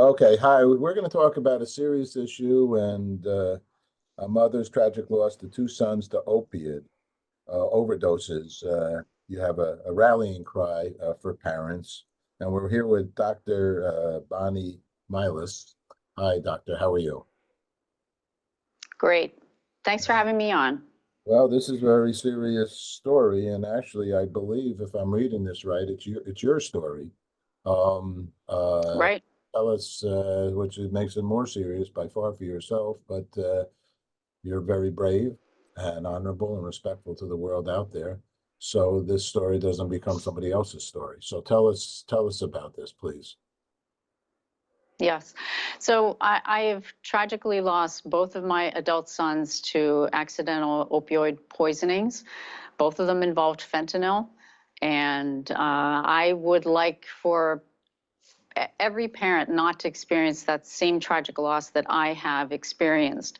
Okay, hi. We're going to talk about a serious issue and a mother's tragic loss to two sons to opiate overdoses. You have a rallying cry for parents, and we're here with Dr. Bonnie Milas. Hi, doctor. How are you? Great. Thanks for having me on. Well, this is a very serious story, and actually, I believe if I'm reading this right, it's your story. Um, uh, Right. Tell us, which makes it more serious by far for yourself, but you're very brave and honorable and respectful to the world out there. So this story doesn't become somebody else's story. So tell us about this, please. Yes. So I have tragically lost both of my adult sons to accidental opioid poisonings. Both of them involved fentanyl. And I would like for every parent not to experience that same tragic loss that I have experienced.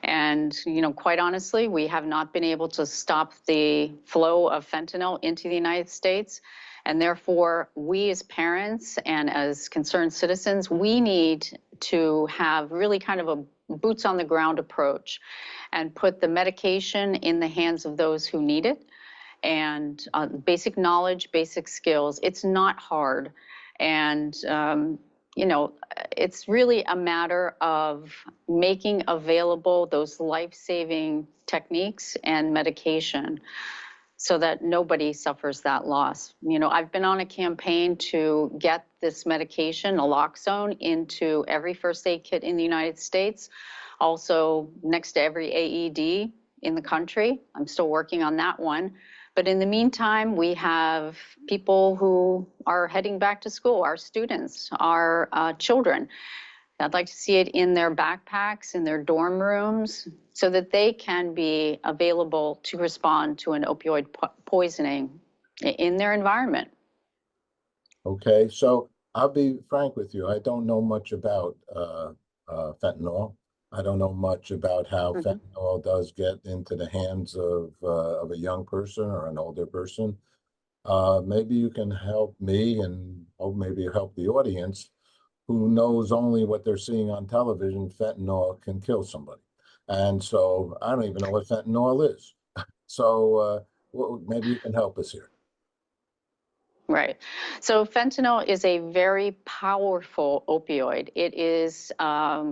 And, quite honestly, we have not been able to stop the flow of fentanyl into the United States. And therefore, we as parents and as concerned citizens, we need to have really kind of a boots on the ground approach and put the medication in the hands of those who need it. And basic knowledge, basic skills. It's not hard. And, you know, it's really a matter of making available those life-saving techniques and medication so that nobody suffers that loss. I've been on a campaign to get this medication, naloxone, into every first aid kit in the United States, also next to every AED in the country. I'm still working on that one. But in the meantime, we have people who are heading back to school, our students, our children. I'd like to see it in their backpacks, in their dorm rooms, so that they can be available to respond to an opioid poisoning in their environment. Okay, so I'll be frank with you. I don't know much about fentanyl. I don't know much about how Mhm. fentanyl does get into the hands of a young person or an older person. Maybe you can help me and maybe help the audience who knows only what they're seeing on television. Fentanyl can kill somebody. And so I don't even know what fentanyl is. So well, maybe you can help us here. Right. So fentanyl is a very powerful opioid. It is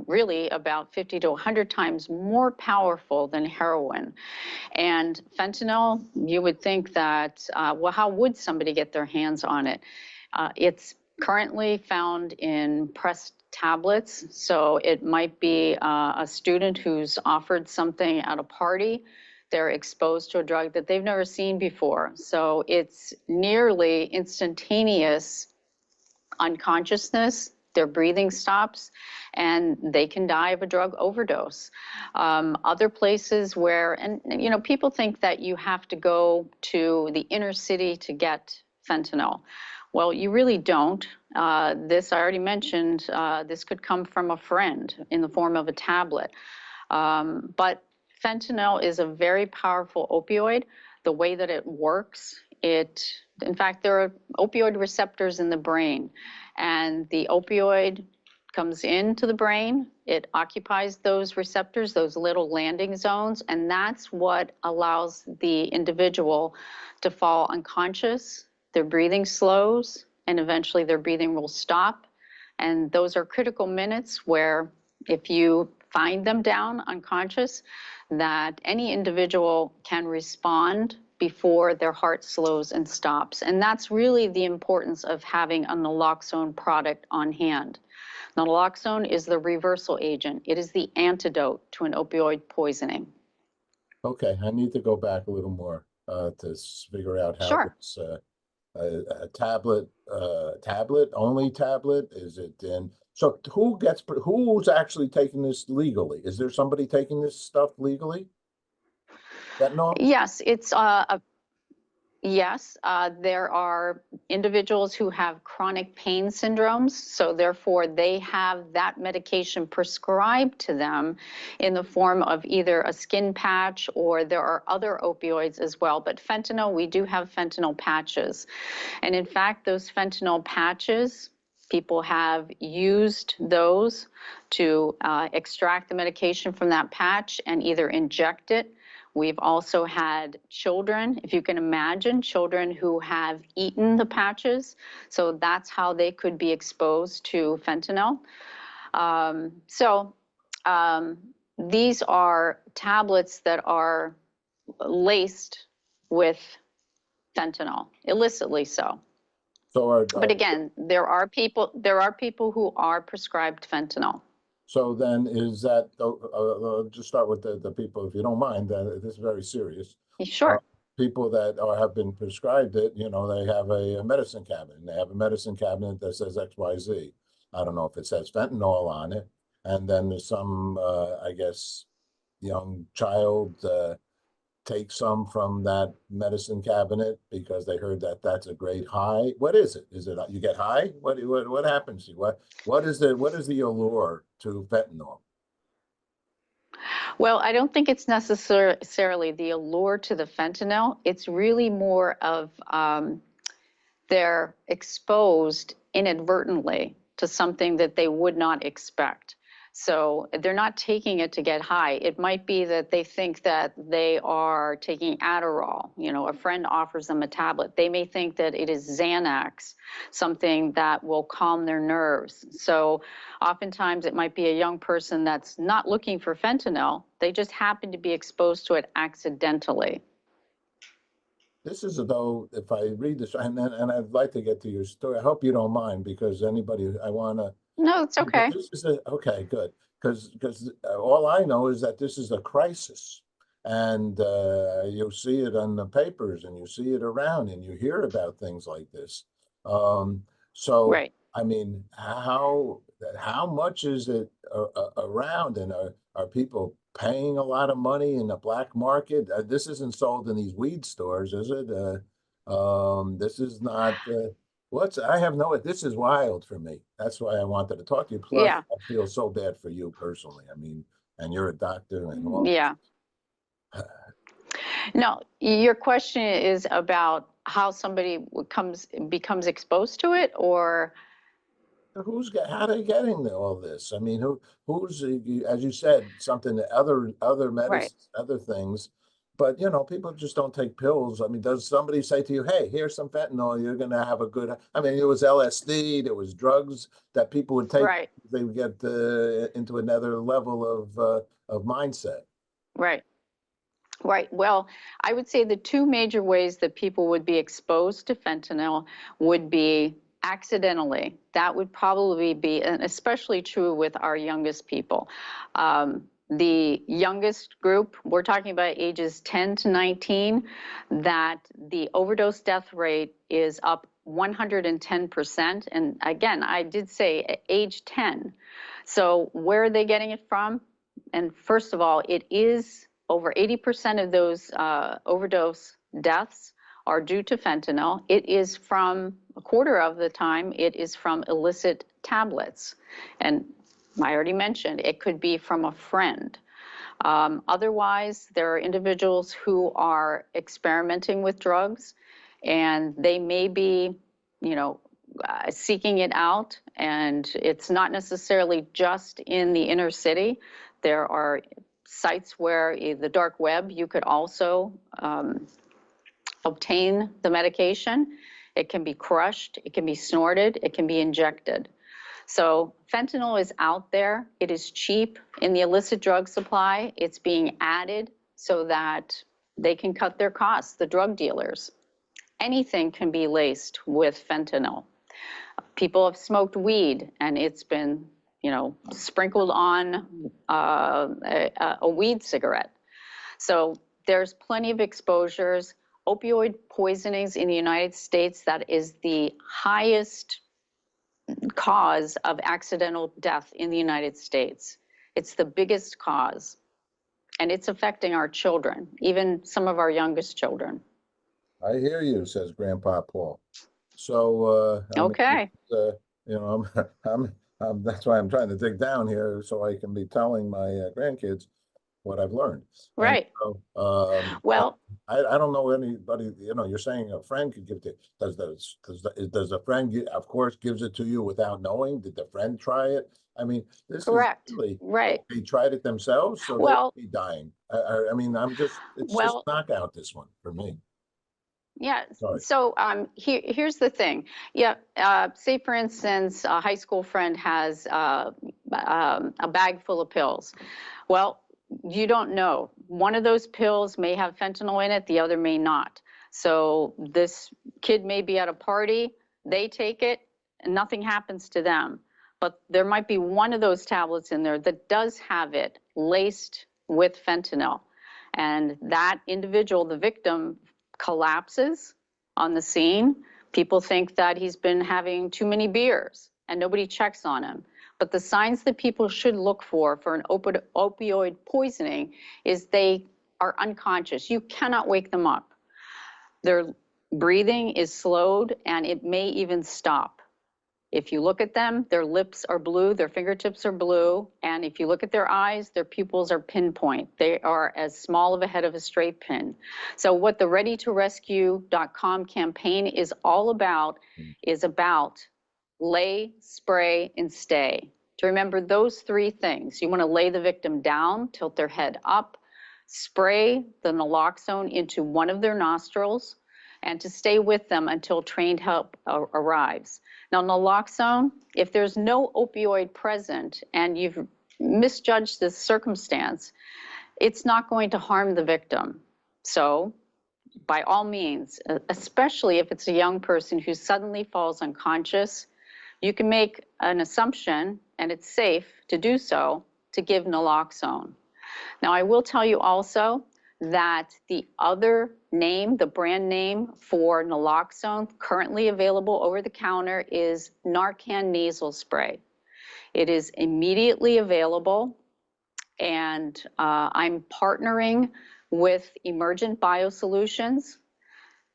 really about 50 to 100 times more powerful than heroin. And fentanyl, you would think that, well, how would somebody get their hands on it? It's currently found in pressed tablets. So it might be a student who's offered something at a party. They're exposed to a drug that they've never seen before. So it's nearly instantaneous unconsciousness, their breathing stops, and they can die of a drug overdose. Other places where, and people think that you have to go to the inner city to get fentanyl. Well, you really don't. This, I already mentioned, this could come from a friend in the form of a tablet. But fentanyl is a very powerful opioid. The way that it works, in fact, there are opioid receptors in the brain, and the opioid comes into the brain. It occupies those receptors, those little landing zones, and that's what allows the individual to fall unconscious. Their breathing slows, and eventually their breathing will stop. And those are critical minutes where if you find them down unconscious, that any individual can respond before their heart slows and stops. And that's really the importance of having a naloxone product on hand. Naloxone is the reversal agent. It is the antidote to an opioid poisoning. Okay, I need to go back a little more to figure out how Sure. this a tablet only tablet is it in? So who's actually taking this legally? Is there somebody taking this stuff legally? Fentanyl? Yes, Yes, there are individuals who have chronic pain syndromes, so therefore they have that medication prescribed to them in the form of either a skin patch, or there are other opioids as well. But fentanyl, we do have fentanyl patches. And in fact, those fentanyl patches People have used those to extract the medication from that patch and either inject it. We've also had children, if you can imagine, children who have eaten the patches. So that's how they could be exposed to fentanyl. These are tablets that are laced with fentanyl, illicitly so. So But again, there are people who are prescribed fentanyl. so then is that, just start with the people, if you don't mind, that this is very serious. Sure. People that have been prescribed it, you know, they have a medicine cabinet. They have a medicine cabinet that says XYZ. I don't know if it says fentanyl on it. And then there's some, I guess, young child take some from that medicine cabinet because they heard that that's a great high. What is it? Is it you get high? What happens to you? What is the allure to fentanyl? Well, I don't think it's necessarily the allure to the fentanyl. It's really more of they're exposed inadvertently to something that they would not expect. So they're not taking it to get high. It might be that they think that they are taking Adderall. You know, a friend offers them a tablet. They may think that it is Xanax, something that will calm their nerves. So oftentimes it might be a young person that's not looking for fentanyl. They just happen to be exposed to it accidentally. This is though, if I read this, and I'd like to get to your story. I hope you don't mind because anybody I want to. No, it's But okay. this is okay, good, because all I know is that this is a crisis, and you see it on the papers, and you see it around, and you hear about things like this. Um, so, Right. I mean, how much is it around, and are people paying a lot of money in the black market? This isn't sold in these weed stores, is it? This is not. I have no, this is wild for me. That's why I wanted to talk to you. Plus, Yeah. I feel so bad for you personally. I mean, and you're a doctor and all. Yeah. No, your question is about how somebody becomes exposed to it, or How they getting all this? I mean, who's as you said, something that other right, medicines, other things, but you know, people just don't take pills. I mean, does somebody say to you, "Hey, here's some fentanyl, you're gonna have a good," I mean, it was LSD, there was drugs that people would take, right, they would get into another level of mindset. right, right. Well, I would say the two major ways that people would be exposed to fentanyl would be accidentally. That would probably be, and especially true with our youngest people. The youngest group, we're talking about ages 10 to 19, that the overdose death rate is up 110%. And again, I did say age 10. So where are they getting it from? And first of all, it is over 80% of those overdose deaths are due to fentanyl. It is from a quarter of the time, it is from illicit tablets. And I already mentioned it could be from a friend. Otherwise, there are individuals who are experimenting with drugs, and they may be, you know, seeking it out, and it's not necessarily just in the inner city. There are sites where the dark web, you could also obtain the medication. It can be crushed, it can be snorted, it can be injected. So fentanyl is out there. It is cheap in the illicit drug supply. It's being added so that they can cut their costs, the drug dealers. Anything can be laced with fentanyl. People have smoked weed and it's been, you know, sprinkled on a weed cigarette. So there's plenty of exposures. Opioid poisonings in the United States, that is the highest cause of accidental death in the United States. It's the biggest cause, and it's affecting our children, even some of our youngest children. I hear you, says Grandpa Paul. So, I mean, Okay. you know, that's why I'm trying to dig down here so I can be telling my grandkids. what I've learned. And Right. so, Well, I don't know anybody, you're saying a friend could give it. Does a friend, of course, gives it to you without knowing? Did the friend try it? I mean, this is correct. really, Right. they tried it themselves, so they Well, would be dying. I mean, it's just well, knockout, this one for me. yeah. Sorry. So here's the thing. Yeah. Say, for instance, a high school friend has a bag full of pills. Well, you don't know. One of those pills may have fentanyl in it, the other may not. So this kid may be at a party, they take it, and nothing happens to them. But there might be one of those tablets in there that does have it laced with fentanyl. And that individual, the victim, collapses on the scene. People think that he's been having too many beers and nobody checks on him. But the signs that people should look for an opioid poisoning is they are unconscious. You cannot wake them up. Their breathing is slowed and it may even stop. If you look at them, their lips are blue, their fingertips are blue, and if you look at their eyes, their pupils are pinpoint. They are as small of a head of a straight pin. So what the readytorescue.com campaign is all about is about lay, spray, and stay. To remember those three things. You want to lay the victim down, tilt their head up, spray the naloxone into one of their nostrils, and to stay with them until trained help arrives. Now, naloxone, if there's no opioid present and you've misjudged this circumstance, it's not going to harm the victim. So, by all means, especially if it's a young person who suddenly falls unconscious, you can make an assumption, and it's safe to do so, to give naloxone. Now, I will tell you also that the other name, the brand name for naloxone currently available over the counter is Narcan nasal spray. It is immediately available, and I'm partnering with Emergent Biosolutions.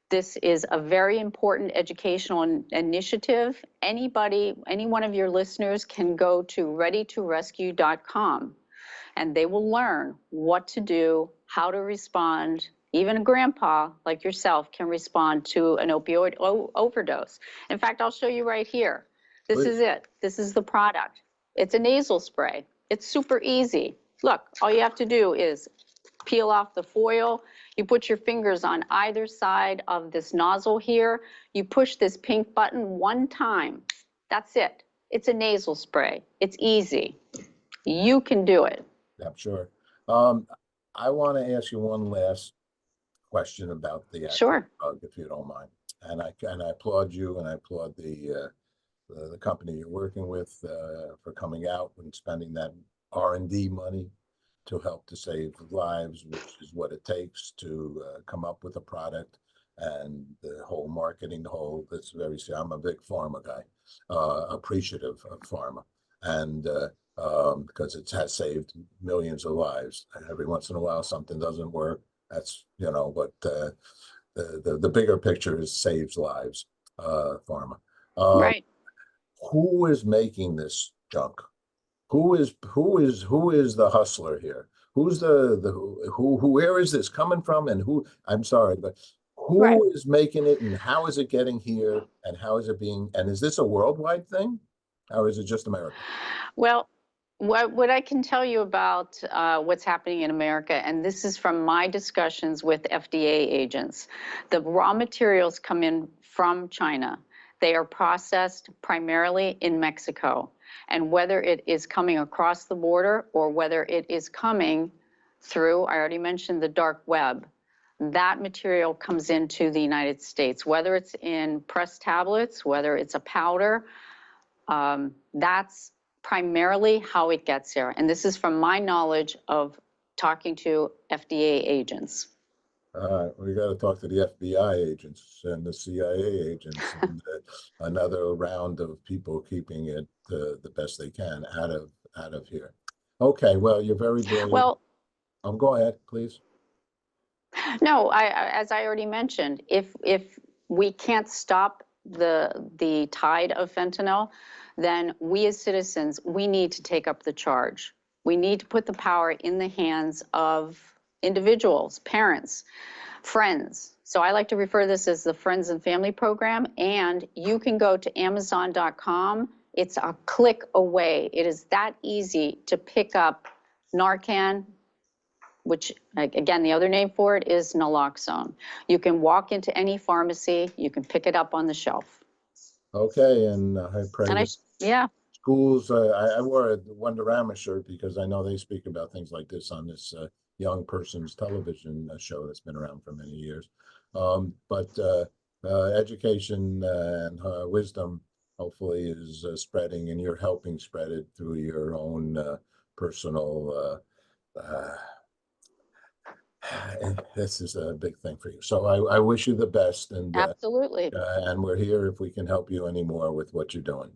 This is a very important educational initiative. Anybody, any one of your listeners can go to readytorescue.com and they will learn what to do, how to respond. Even a grandpa like yourself can respond to an opioid overdose. In fact, I'll show you right here. This is Please. it. This is the product. It's a nasal spray. It's super easy. Look, all you have to do is peel off the foil. You put your fingers on either side of this nozzle here. You push this pink button one time. That's it. It's a nasal spray. It's easy. You can do it. Yeah, sure. Um, I want to ask you one last question about the actual Sure. drug, if you don't mind. And I applaud you, and I applaud the company you're working with for coming out and spending that R&D money to help to save lives, which is what it takes to come up with a product and the whole marketing, the whole. That's very. I'm a big pharma guy, appreciative of pharma, and because it has saved millions of lives. Every once in a while, something doesn't work. That's but the bigger picture is saves lives. Pharma. Uh, Right. who is making this junk? Who is the hustler here? Who's the who where is this coming from? And who, I'm sorry, but Right. who is making it and how is it getting here and how is it being, and is this a worldwide thing? Or is it just America? Well, what I can tell you about what's happening in America, and this is from my discussions with FDA agents, the raw materials come in from China. They are processed primarily in Mexico. And whether it is coming across the border or whether it is coming through, I already mentioned the dark web, that material comes into the United States, whether it's in pressed tablets, whether it's a powder. That's primarily how it gets here. And this is from my knowledge of talking to FDA agents. We got to talk to the FBI agents and the CIA agents and another round of people keeping it the best they can out of here. Okay, well, you're very brilliant. Well, Go ahead, please. no, as I already mentioned, if we can't stop the tide of fentanyl, then we as citizens, we need to take up the charge. We need to put the power in the hands of individuals, parents, friends. So I like to refer this as the Friends and Family Program, and you can go to Amazon.com. It's a click away. It is that easy to pick up Narcan, which again, the other name for it is naloxone. You can walk into any pharmacy, you can pick it up on the shelf. Okay, and I pray And that yeah, schools, I wore a Wonderama shirt because I know they speak about things like this on this young person's television show that's been around for many years. But education and wisdom hopefully is spreading, and you're helping spread it through your own personal. This is a big thing for you. So I wish you the best, absolutely. and we're here if we can help you anymore with what you're doing.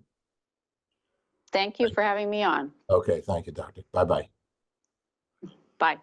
Thank you for having me on. Okay, thank you, Doctor. Bye-bye. Bye.